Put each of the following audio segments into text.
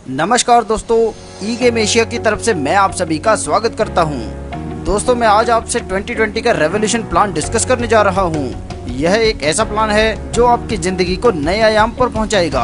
नमस्कार दोस्तों, ई game Asia की तरफ से मैं आप सभी का स्वागत करता हूं। दोस्तों, मैं आज आपसे 2020 का रेवोल्यूशन प्लान डिस्कस करने जा रहा हूं। यह एक ऐसा प्लान है जो आपकी जिंदगी को नए आयाम पर पहुंचाएगा।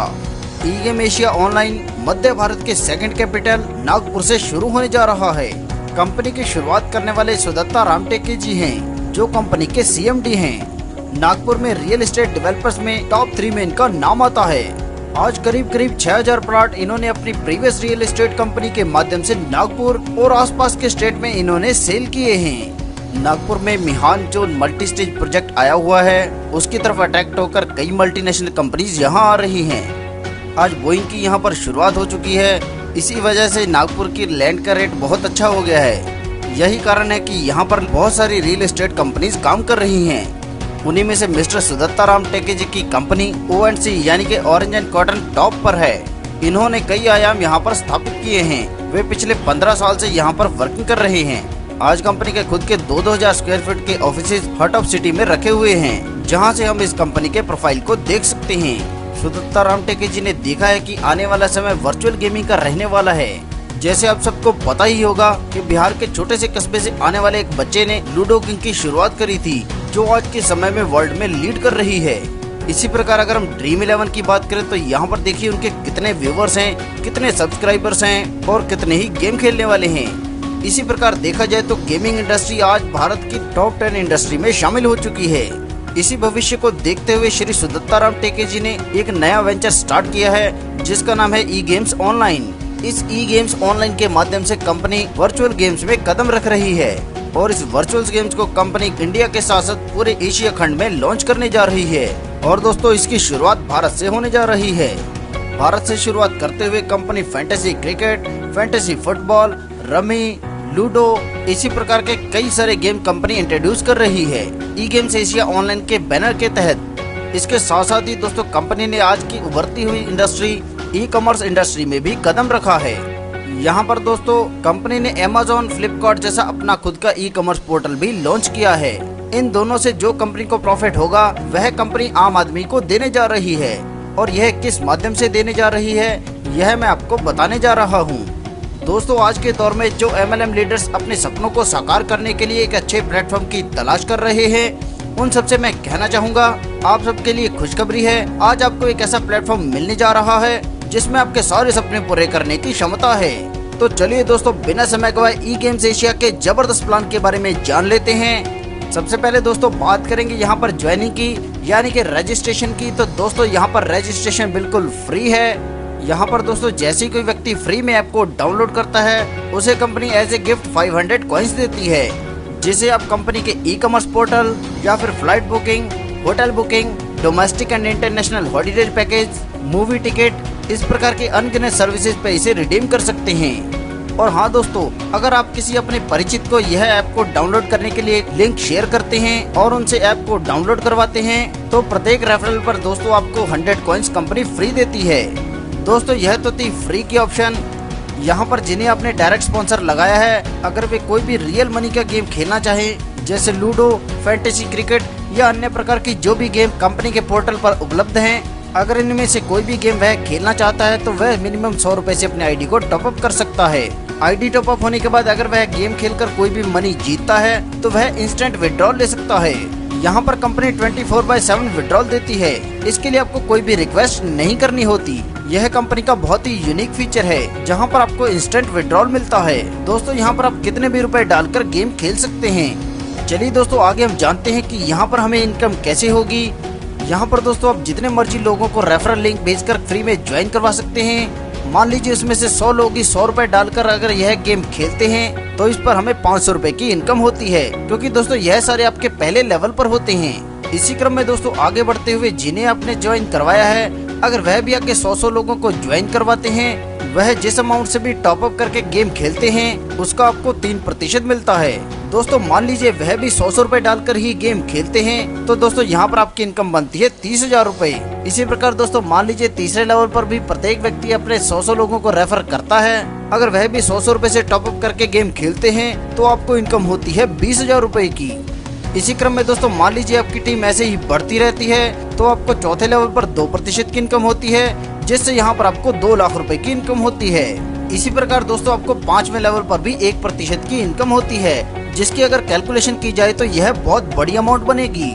ई गेम एशिया ऑनलाइन मध्य भारत के सेकंड कैपिटल नागपुर से शुरू होने जा रहा है। कंपनी की शुरुआत करने वाले सुदत्ता रामटेके जी हैं, जो कंपनी के CMD हैं। नागपुर में रियल एस्टेट डेवलपर्स में टॉप 3 में इनका नाम आता है। आज करीब 6000 प्लॉट इन्होंने अपनी प्रीवियस रियल एस्टेट कंपनी के माध्यम से नागपुर और आसपास के स्टेट में इन्होंने सेल किए हैं। नागपुर में मिहान जो मल्टी स्टेज प्रोजेक्ट आया हुआ है, उसकी तरफ अट्रैक्ट होकर कई मल्टीनेशनल कंपनीज यहां आ रही हैं। आज बोइंग की यहां पर शुरुआत हो चुकी है। इसी वजह से नागपुर की लैंड का रेट बहुत अच्छा हो गया है। यही कारण है कि यहाँ पर बहुत सारी रियल एस्टेट कंपनीज काम कर रही हैं। उन्हीं में से मिस्टर सुदत्ता रामटेके जी की कंपनी ONC यानी कि ऑरेंज एंड कॉटन टॉप पर है। इन्होंने कई आयाम यहाँ पर स्थापित किए हैं। वे पिछले 15 साल से यहाँ पर वर्किंग कर रहे हैं। आज कंपनी के खुद के 2-2000 स्क्वायर फीट के ऑफिसेज हार्ट ऑफ सिटी में रखे हुए हैं, जहाँ से हम इस कंपनी के प्रोफाइल को देख सकते हैं। सुदत्ता रामटेके जी ने देखा है कि आने वाला समय वर्चुअल गेमिंग का रहने वाला है। जैसे आप सबको पता ही होगा कि बिहार के छोटे से कस्बे से आने वाले एक बच्चे ने लूडो किंग की शुरुआत करी थी, जो आज के समय में वर्ल्ड में लीड कर रही है। इसी प्रकार अगर हम ड्रीम 11 की बात करें तो यहाँ पर देखिए उनके कितने व्यूवर्स हैं, कितने सब्सक्राइबर्स हैं और कितने ही गेम खेलने वाले हैं। इसी प्रकार देखा जाए तो गेमिंग इंडस्ट्री आज भारत की टॉप 10 इंडस्ट्री में शामिल हो चुकी है। इसी भविष्य को देखते हुए श्री सुदत्ता रामटेके जी ने एक नया वेंचर स्टार्ट किया है, जिसका नाम है ई गेम्स ऑनलाइन। इस ई गेम्स ऑनलाइन के माध्यम से कंपनी वर्चुअल गेम्स में कदम रख रही है और इस वर्चुअल गेम्स को कंपनी इंडिया के साथ साथ पूरे एशिया खंड में लॉन्च करने जा रही है। और दोस्तों, इसकी शुरुआत भारत से होने जा रही है। भारत से शुरुआत करते हुए company fantasy cricket, fantasy football, rummy, ludo, इसी प्रकार के कई सारे गेम कंपनी इंट्रोड्यूस कर रही है ई गेम्स एशिया ऑनलाइन के बैनर के तहत। इसके साथ साथ ही दोस्तों, कंपनी ने आज की उभरती हुई इंडस्ट्री ई कॉमर्स इंडस्ट्री में भी कदम रखा है। यहाँ पर दोस्तों, कंपनी ने Amazon, फ्लिपकार्ट जैसा अपना खुद का ई कॉमर्स पोर्टल भी लॉन्च किया है। इन दोनों से जो कंपनी को प्रॉफिट होगा वह कंपनी आम आदमी को देने जा रही है, और यह किस माध्यम से देने जा रही है यह मैं आपको बताने जा रहा हूँ। दोस्तों, आज के दौर में जो MLM लीडर्स अपने सपनों को साकार करने के लिए एक अच्छे प्लेटफॉर्म की तलाश कर रहे हैं, उन सबसे मैं कहना चाहूँगा, आप सबके लिए खुशखबरी है। आज आपको एक ऐसा प्लेटफॉर्म मिलने जा रहा है जिसमें आपके सारे सपने पूरे करने की क्षमता है। तो चलिए दोस्तों, बिना समय गवाए ई गेम्स एशिया के जबरदस्त प्लान के बारे में जान लेते हैं। सबसे पहले दोस्तों बात करेंगे यहाँ पर ज्वाइनिंग की यानी कि रजिस्ट्रेशन की। तो दोस्तों, यहाँ पर रजिस्ट्रेशन बिल्कुल फ्री है। यहाँ पर दोस्तों, जैसे कोई व्यक्ति फ्री में ऐप को डाउनलोड करता है, उसे company as a gift 500 coins देती है, जिसे आप कंपनी के ई कॉमर्स पोर्टल या फिर flight booking, hotel booking, domestic and international holiday package, movie ticket, इस प्रकार के अनगिनत सर्विसेज पे इसे रिडीम कर सकते हैं। और हाँ दोस्तों, अगर आप किसी अपने परिचित को यह ऐप को डाउनलोड करने के लिए लिंक शेयर करते हैं और उनसे ऐप को डाउनलोड करवाते हैं, तो प्रत्येक रेफरल पर दोस्तों आपको 100 कॉइन्स कंपनी फ्री देती है। दोस्तों, यह तो थी फ्री की ऑप्शन। यहाँ पर जिन्हें आपने डायरेक्ट स्पॉन्सर लगाया है, अगर वे कोई भी रियल मनी का गेम खेलना चाहे, जैसे लूडो, फैंटेसी क्रिकेट या अन्य प्रकार की जो भी गेम कंपनी के पोर्टल पर उपलब्ध हैं, अगर इनमें से कोई भी गेम वह खेलना चाहता है तो वह मिनिमम 100 रुपए से अपने आईडी को टॉपअप कर सकता है। आईडी टॉपअप होने के बाद अगर वह गेम खेलकर कोई भी मनी जीतता है तो वह इंस्टेंट विड्रॉल ले सकता है। यहाँ पर कंपनी 24/7 विड्रॉल देती है। इसके लिए आपको कोई भी रिक्वेस्ट नहीं करनी होती। यह कंपनी का बहुत ही यूनिक फीचर है, जहाँ पर आपको इंस्टेंट विड्रॉल मिलता है। दोस्तों, यहाँ पर आप कितने भी रुपए डालकर गेम खेल सकते हैं। चलिए दोस्तों, आगे हम जानते हैं कि यहाँ पर हमें इनकम कैसे होगी। यहाँ पर दोस्तों, आप जितने मर्जी लोगों को रेफरल लिंक भेजकर फ्री में ज्वाइन करवा सकते हैं। मान लीजिए उसमें से 100 लोग ही 100 रुपए डालकर अगर यह गेम खेलते हैं, तो इस पर हमें 500 रुपए की इनकम होती है, क्योंकि दोस्तों यह सारे आपके पहले लेवल पर होते हैं। इसी क्रम में दोस्तों, आगे बढ़ते हुए जिन्हें आपने ज्वाइन करवाया है, अगर वह भी आगे 100 लोगों को ज्वाइन करवाते हैं, वह जिस अमाउंट से भी टॉप अप करके गेम खेलते हैं, उसका आपको 3% मिलता है। दोस्तों, मान लीजिए वह भी 100 रुपए डालकर ही गेम खेलते हैं, तो दोस्तों यहाँ पर आपकी इनकम बनती है 30,000 रुपए। इसी प्रकार दोस्तों, मान लीजिए तीसरे लेवल पर भी प्रत्येक व्यक्ति अपने 100 लोगों को रेफर करता है, अगर वह भी 100 रुपए से टॉप अप करके गेम खेलते हैं, तो आपको इनकम होती है 20,000 रुपए की। इसी क्रम में दोस्तों मान लीजिए आपकी टीम ऐसे ही बढ़ती रहती है तो आपको चौथे लेवल पर 2% की इनकम होती है, जिससे यहाँ पर आपको 2 लाख रुपए की इनकम होती है। इसी प्रकार दोस्तों आपको 5वें लेवल पर भी 1% की इनकम होती है, जिसकी अगर कैलकुलेशन की जाए तो यह बहुत बड़ी अमाउंट बनेगी।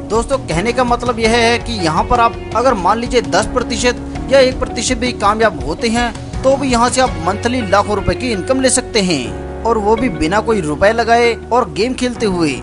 दोस्तों कहने का मतलब यह है कि यहाँ पर आप अगर मान लीजिए 10% या 1% भी कामयाब होते हैं तो भी यहाँ से आप मंथली लाखों रुपए की इनकम ले सकते हैं, और वो भी बिना कोई रुपए लगाए और गेम खेलते हुए।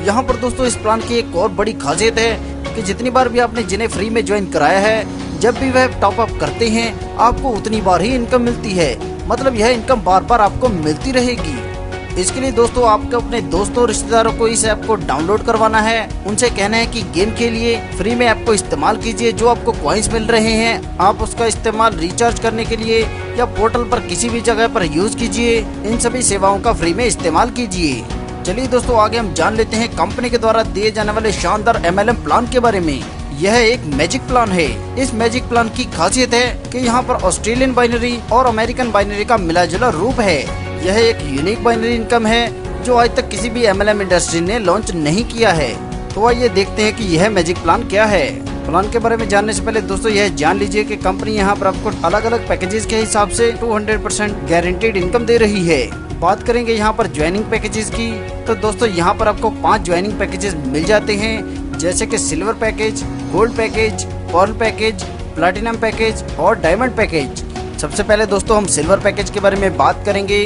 यहाँ पर दोस्तों इस प्लान की एक और बड़ी खासियत है कि जितनी बार भी आपने जिन्हें फ्री में ज्वाइन कराया है, जब भी वह टॉप अप करते हैं आपको उतनी बार ही इनकम मिलती है। मतलब यह इनकम बार बार आपको मिलती रहेगी। इसके लिए दोस्तों आपको अपने दोस्तों रिश्तेदारों को इस ऐप को डाउनलोड करवाना है। उनसे कहना है कि गेम के लिए फ्री में ऐप को इस्तेमाल कीजिए। जो आपको कॉइन्स मिल रहे हैं आप उसका इस्तेमाल रिचार्ज करने के लिए या पोर्टल पर किसी भी जगह पर यूज कीजिए। इन सभी सेवाओं का फ्री में इस्तेमाल कीजिए। चलिए दोस्तों आगे हम जान लेते हैं कंपनी के द्वारा दिए जाने वाले शानदार MLM प्लान के बारे में। यह एक मैजिक प्लान है। इस मैजिक प्लान की खासियत है कि यहाँ पर ऑस्ट्रेलियन बाइनरी और अमेरिकन बाइनरी का मिला जुला रूप है। यह एक यूनिक बाइनरी इनकम है जो आज तक किसी भी MLM इंडस्ट्री ने लॉन्च नहीं किया है। तो आइए देखते हैं कि यह मैजिक प्लान क्या है। प्लान के बारे में जानने से पहले दोस्तों यह जान लीजिए कि कंपनी यहाँ पर आपको अलग अलग पैकेजेस के हिसाब से 200% गारंटीड इनकम दे रही है। बात करेंगे यहाँ पर ज्वाइनिंग पैकेजेस की, तो दोस्तों यहाँ पर आपको 5 ज्वाइनिंग पैकेजेस मिल जाते हैं, जैसे कि silver package, gold package, pearl package, platinum package और डायमंड पैकेज। सबसे पहले दोस्तों हम सिल्वर पैकेज के बारे में बात करेंगे।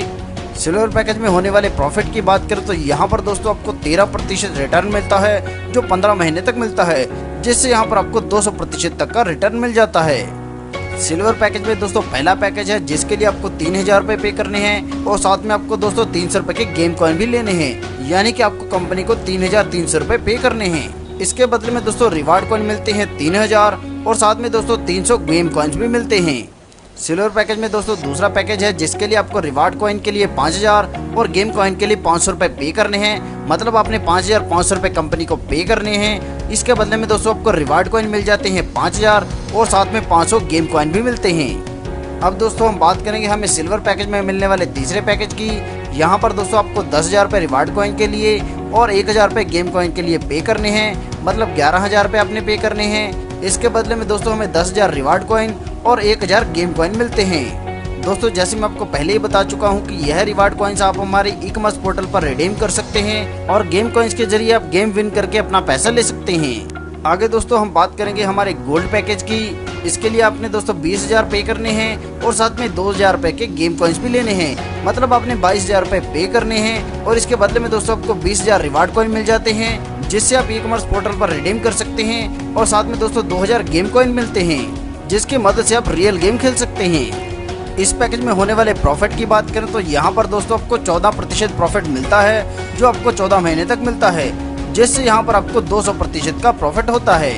सिल्वर पैकेज में होने वाले प्रॉफिट की बात करें तो यहाँ पर दोस्तों आपको 13% रिटर्न मिलता है, जो 15 महीने तक मिलता है, जिससे यहाँ पर आपको 200% तक का रिटर्न मिल जाता है। सिल्वर पैकेज में दोस्तों पहला पैकेज है जिसके लिए आपको 3000 रुपए पे करने हैं और साथ में आपको दोस्तों 300 रुपए के गेम कॉइन भी लेने हैं, यानी कि आपको कंपनी को 3300 रुपए पे करने हैं। इसके बदले में दोस्तों रिवार्ड कॉइन मिलते हैं 3000 और साथ में दोस्तों 300 गेम कॉइन्स भी मिलते हैं। सिल्वर पैकेज में दोस्तों दूसरा पैकेज है जिसके लिए आपको रिवार्ड कॉइन के लिए 5000 और गेम कॉइन के लिए 500 रुपए पे करने हैं। मतलब आपने 5500 रुपए कंपनी को पे करने हैं। इसके बदले में दोस्तों आपको रिवार्ड कॉइन मिल जाते हैं 5000 और साथ में 500 गेम कॉइन भी मिलते हैं। अब दोस्तों हम बात करेंगे हमें सिल्वर पैकेज में मिलने वाले तीसरे पैकेज की। यहाँ पर दोस्तों आपको 10,000 रुपए रिवार्ड कॉइन के लिए और 1000 रुपए गेम कॉइन के लिए पे करने हैं। मतलब 11,000 रुपए आपने पे करने हैं। इसके बदले में दोस्तों हमें 10,000 रिवार्ड कॉइन और 1000 गेम कॉइन मिलते हैं। दोस्तों जैसे मैं आपको पहले ही बता चुका हूं कि यह रिवार्ड कॉइन्स आप हमारे ई-कॉमर्स पोर्टल पर रिडीम कर सकते हैं और गेम कॉइन्स के जरिए आप गेम विन करके अपना पैसा ले सकते हैं। आगे दोस्तों हम बात करेंगे हमारे गोल्ड पैकेज की। इसके लिए आपने दोस्तों 20,000 पे करने हैं और साथ में 2,000 रुपए के गेम कॉइन्स भी लेने हैं। मतलब आपने 22,000 रुपए पे करने हैं और इसके बदले में दोस्तों आपको 20,000 रिवार्ड कॉइन मिल जाते हैं, जिससे आप ई-कॉमर्स पोर्टल पर रिडीम कर सकते हैं और साथ में दोस्तों 2,000 गेम कॉइन मिलते हैं, जिसकी मदद से आप रियल गेम खेल सकते हैं। इस पैकेज में होने वाले प्रॉफिट की बात करें तो यहाँ पर दोस्तों आपको 14% प्रॉफिट मिलता है, जो आपको 14 महीने तक मिलता है, जिससे यहाँ पर आपको 200% का प्रॉफिट होता है।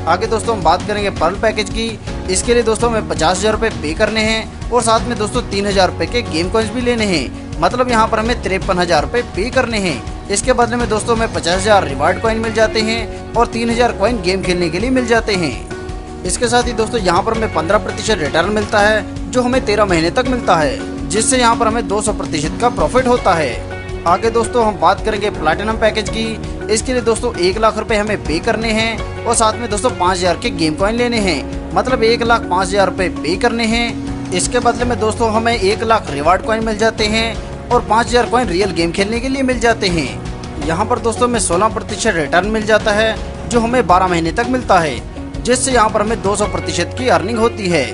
आगे दोस्तों हम बात करेंगे पर्ल पैकेज की। इसके लिए दोस्तों हमें 50,000 रुपए पे करने हैं और साथ में दोस्तों 3,000 रुपए के गेम कॉइन्स भी लेने हैं। मतलब यहाँ पर हमें 53,000 रुपए पे करने हैं। इसके बदले में दोस्तों हमें 50,000 रिवार्ड कॉइन मिल जाते हैं और 3,000 कॉइन गेम खेलने के लिए मिल जाते हैं। इसके साथ ही दोस्तों यहाँ पर हमें 15% रिटर्न मिलता है, जो हमें 13 महीने तक मिलता है, जिससे यहाँ पर हमें 200% का प्रॉफिट होता है। आगे दोस्तों हम बात करेंगे प्लैटिनम पैकेज की। इसके लिए दोस्तों 1 लाख रुपए हमें पे करने हैं और साथ में दोस्तों 5,000 के गेम कॉइन लेने हैं। मतलब 1,05,000 रुपए पे करने हैं। इसके बदले में दोस्तों हमें 1 लाख रिवार्ड कॉइन मिल जाते हैं और 5,000 कॉइन रियल गेम खेलने के लिए मिल जाते हैं। यहाँ पर दोस्तों हमें 16% रिटर्न मिल जाता है, जो हमें 12 महीने तक मिलता है, जिससे यहाँ पर हमें 200% की अर्निंग होती है।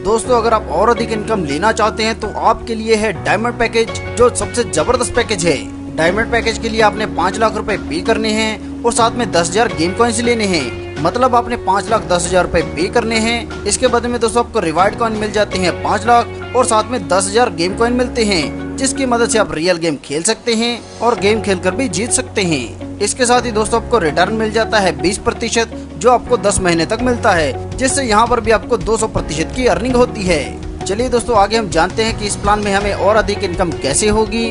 दोस्तों अगर आप और अधिक इनकम लेना चाहते हैं तो आपके लिए है डायमंड पैकेज, जो सबसे जबरदस्त पैकेज है। डायमंड पैकेज के लिए आपने 5 लाख रुपए पे करने हैं और साथ में 10,000 गेम कॉइन्स लेने हैं। मतलब आपने 5,10,000 रुपए पे करने हैं। इसके बदले में दोस्तों आपको रिवार्ड कॉइन मिल जाते हैं 5 लाख और साथ में 10,000 गेम कॉइन मिलते हैं, जिसकी मदद से आप रियल गेम खेल सकते हैं और गेम खेलकर भी जीत सकते हैं। इसके साथ ही दोस्तों आपको रिटर्न मिल जाता है 20%, जो आपको 10 महीने तक मिलता है, जिससे यहाँ पर भी आपको 200% की अर्निंग होती है। चलिए दोस्तों आगे हम जानते हैं कि इस प्लान में हमें और अधिक इनकम कैसे होगी।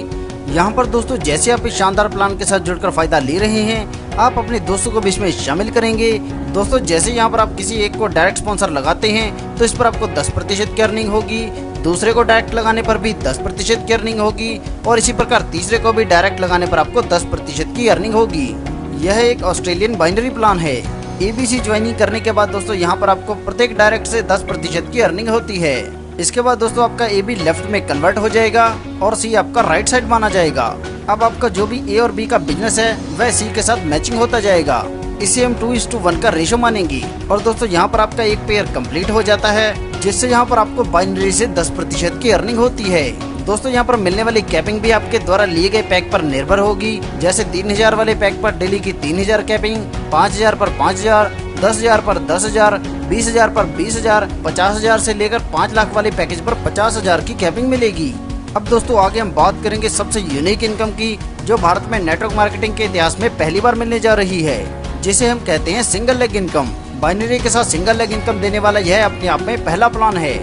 यहाँ पर दोस्तों जैसे आप इस शानदार प्लान के साथ जुड़कर फायदा ले रहे हैं, आप अपने दोस्तों को भी इसमें शामिल करेंगे। दोस्तों जैसे यहाँ पर आप किसी एक को डायरेक्ट स्पॉन्सर लगाते हैं तो इस पर आपको 10% की अर्निंग होगी। दूसरे को डायरेक्ट लगाने पर भी 10% की अर्निंग होगी और इसी प्रकार तीसरे को भी डायरेक्ट लगाने पर आपको 10% की अर्निंग होगी। यह एक ऑस्ट्रेलियन बाइनरी प्लान है। ABC ज्वाइनिंग करने के बाद दोस्तों यहाँ पर आपको प्रत्येक डायरेक्ट से 10% की अर्निंग होती है। इसके बाद दोस्तों आपका AB लेफ्ट में कन्वर्ट हो जाएगा और C आपका राइट साइड माना जाएगा। अब आपका जो भी A और B का बिजनेस है वह C के साथ मैचिंग होता जाएगा। इसे हम 2:1 का रेशो मानेंगे और दोस्तों यहाँ पर आपका एक पेयर कंप्लीट हो जाता है, जिससे यहाँ पर आपको बाइनरी से 10% की अर्निंग होती है। दोस्तों यहाँ पर मिलने वाली कैपिंग भी आपके द्वारा लिए गए पैक पर निर्भर होगी। जैसे 3000 वाले पैक पर डेली की 3000 कैपिंग, 5000 पर 5000, 10,000 पर 10,000, 20,000 पर 20,000, 50,000 से लेकर 5 लाख वाले पैकेज पर 50,000 की कैपिंग मिलेगी। अब दोस्तों आगे हम बात करेंगे सबसे यूनिक इनकम की, जो भारत में नेटवर्क मार्केटिंग के इतिहास में पहली बार मिलने जा रही है, जिसे हम कहते हैं सिंगल लेग इनकम। बाइनरी के साथ सिंगल लेग इनकम देने वाला यह अपने आप में पहला प्लान है।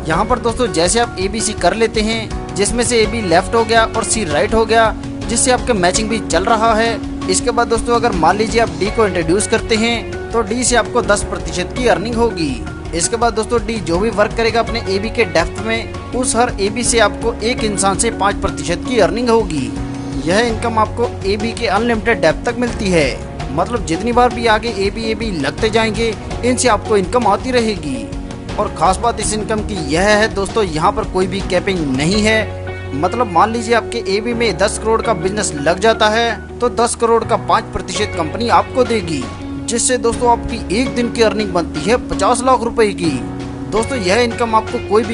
यहाँ पर दोस्तों जैसे आप ABC कर लेते हैं, जिसमें से AB लेफ्ट हो गया और C राइट हो गया, जिससे आपका मैचिंग भी चल रहा है। इसके बाद दोस्तों अगर मान लीजिए आप D को इंट्रोड्यूस करते हैं तो D से आपको 10% की अर्निंग होगी। इसके बाद दोस्तों D जो भी वर्क करेगा अपने AB के डेप्थ में, उस हर AB से आपको एक इंसान से 5% की अर्निंग होगी। यह इनकम आपको AB के अनलिमिटेड डेप्थ तक मिलती है, मतलब जितनी बार भी आगे AB लगते जाएंगे इनसे आपको इनकम आती रहेगी। और खास बात इस इनकम की यह है दोस्तों, यहाँ पर कोई भी कैपिंग नहीं है। मतलब मान लीजिए आपके AB में 10 करोड़ का बिजनेस लग जाता है तो 10 करोड़ का 5% कंपनी आपको देगी, जिससे दोस्तों आपकी एक दिन की अर्निंग बनती है 50 लाख रुपए की। दोस्तों यह इनकम आपको कोई भी